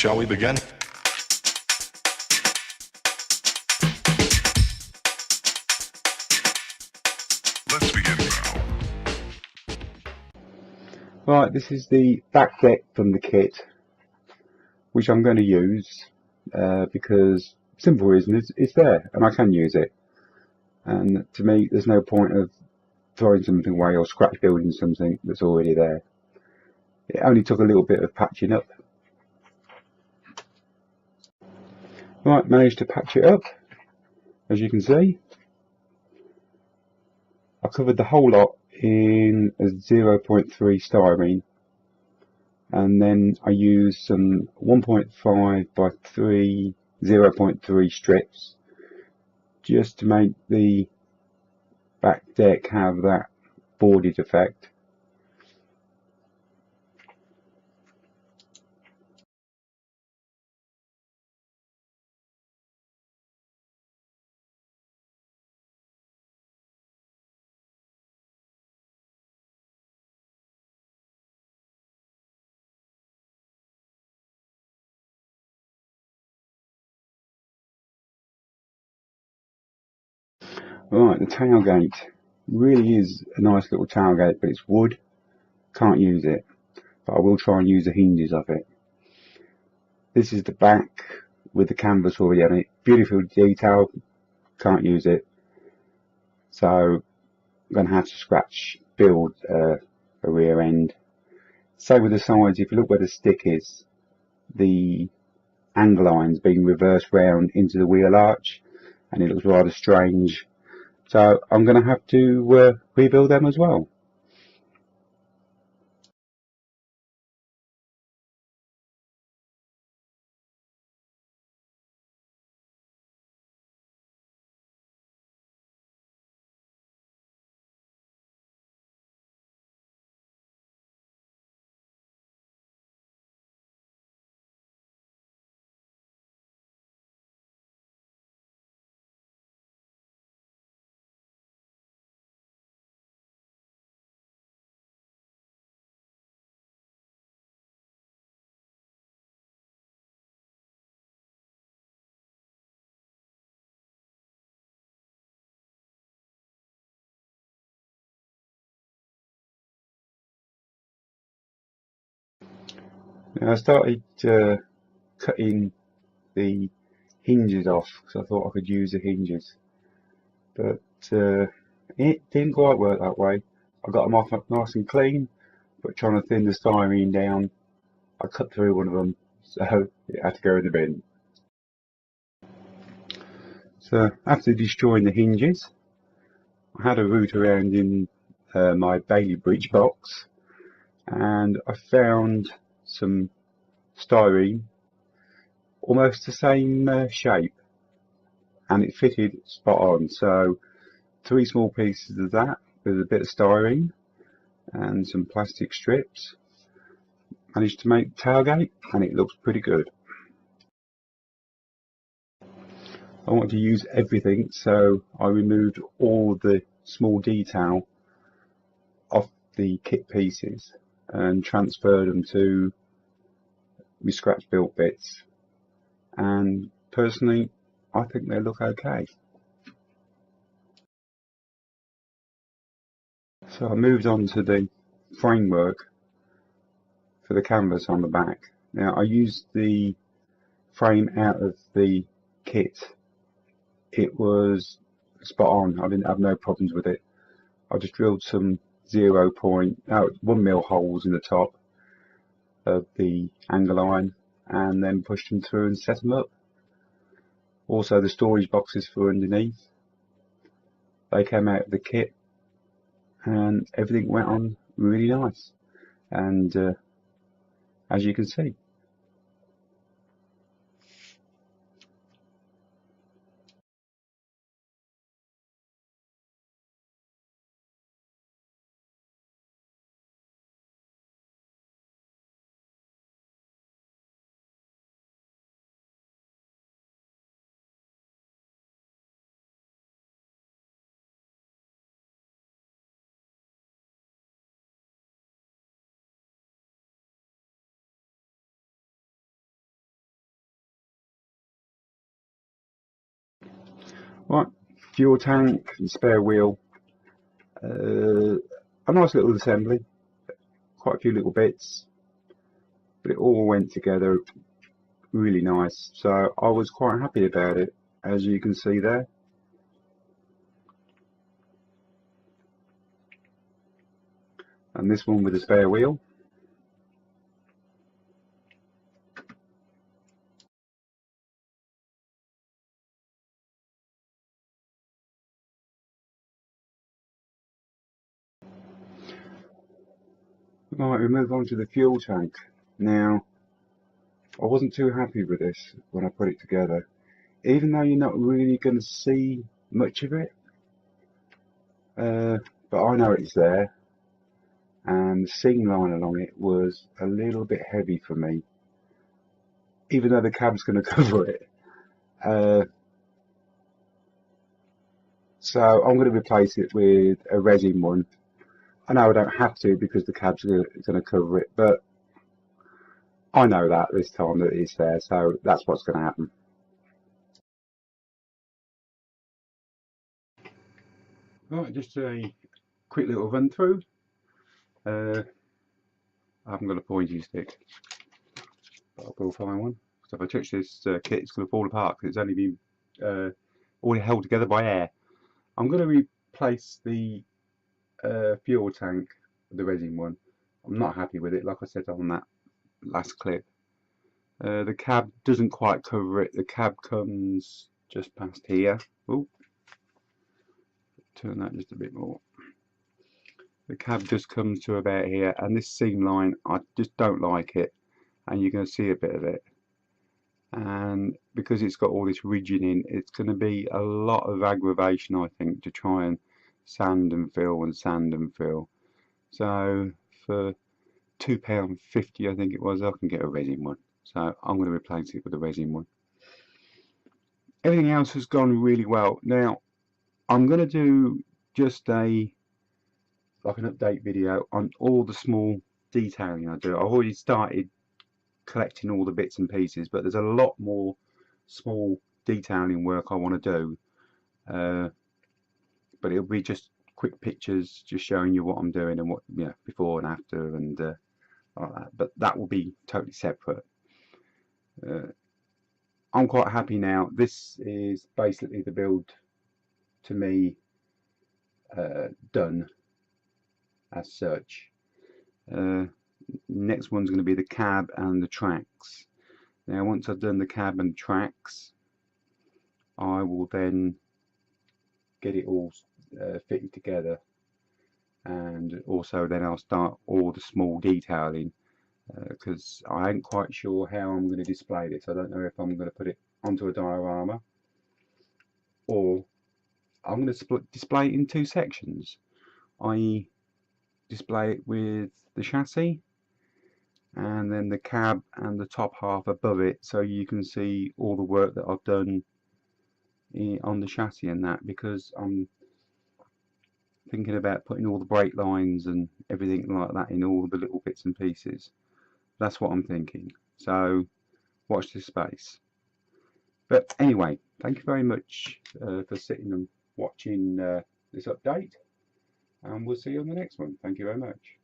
Shall we begin? Let's begin now. Right, this is the back deck from the kit, which I'm going to use because simple reason it's there and I can use it. And to me, there's no point of throwing something away or scratch building something that's already there. It only took a little bit of patching up. Right, managed to patch it up, as you can see. I covered the whole lot in a 0.3 styrene, and then I used some 1.5 by 3 0.3 strips just to make the back deck have that boarded effect. Right, the tailgate really is a nice little tailgate, but it's wood, can't use it, but I will try and use the hinges of it. This is the back with the canvas already on it, beautiful detail, can't use it, so I'm going to have to scratch build a rear end. Same with the sides, if you look where the stick is, the angle line's been reversed round into the wheel arch and it looks rather strange, so I'm going to have to rebuild them as well. Now I started cutting the hinges off because I thought I could use the hinges, but it didn't quite work that way. I got them off nice and clean, but trying to thin the styrene down, I cut through one of them, so it had to go in the bin. So after destroying the hinges, I had a root around in my Bailey breech box, and I found some styrene almost the same shape, and it fitted spot on. So 3 small pieces of that with a bit of styrene and some plastic strips, managed to make tailgate, and it looks pretty good. I want to use everything, so I removed all the small detail off the kit pieces and transferred them to my scratch built bits, and personally I think they look okay. So I moved on to the framework for the canvas on the back. Now I used the frame out of the kit. It was spot on, I didn't have no problems with it. I just drilled some 1 mil holes in the top of the angle line and then pushed them through and set them up. Also the storage boxes for underneath, they came out of the kit and everything went on really nice, and as you can see. Right, fuel tank and spare wheel. A nice little assembly, quite a few little bits, but it all went together really nice. So I was quite happy about it, as you can see there. And this one with a spare wheel. Right, we move on to the fuel tank. Now, I wasn't too happy with this when I put it together. Even though you're not really going to see much of it, but I know it's there, and the seam line along it was a little bit heavy for me, even though the cab's going to cover it. So I'm going to replace it with a resin one. I know I don't have to because the cab's going to cover it, but I know that this time that it's there, so that's what's going to happen. Right, just a quick little run through. I haven't got a pointy stick, but I will find one. So if I touch this kit, it's going to fall apart because it's only been already held together by air. I'm going to replace the fuel tank with the resin one. I'm not happy with it, like I said on that last clip. The cab doesn't quite cover it. The cab comes just past here. Oh, turn that just a bit more. The cab just comes to about here, and this seam line, I just don't like it, and you're going to see a bit of it. And because it's got all this ridging in, it's going to be a lot of aggravation, I think, to try and sand and fill and sand and fill. So for £2.50, I think it was, I can get a resin one. So I'm going to replace it with a resin one. Everything else has gone really well. Now I'm going to do just an update video on all the small detailing I do. I've already started collecting all the bits and pieces, but there's a lot more small detailing work I want to do. But it'll be just quick pictures, just showing you what I'm doing and what, you know, before and after and like that. But that will be totally separate. I'm quite happy now. This is basically the build to me done as such. Next one's going to be the cab and the tracks. Now once I've done the cab and tracks, I will then get it all fitted together, and also then I'll start all the small detailing, because I ain't quite sure how I'm going to display this. I don't know if I'm going to put it onto a diorama or I'm going to display it in two sections, i.e. display it with the chassis and then the cab and the top half above it, so you can see all the work that I've done on the chassis and that, because I'm thinking about putting all the brake lines and everything like that in all the little bits and pieces. That's what I'm thinking, so watch this space. But anyway, thank you very much for sitting and watching this update, and we'll see you on the next one. Thank you very much.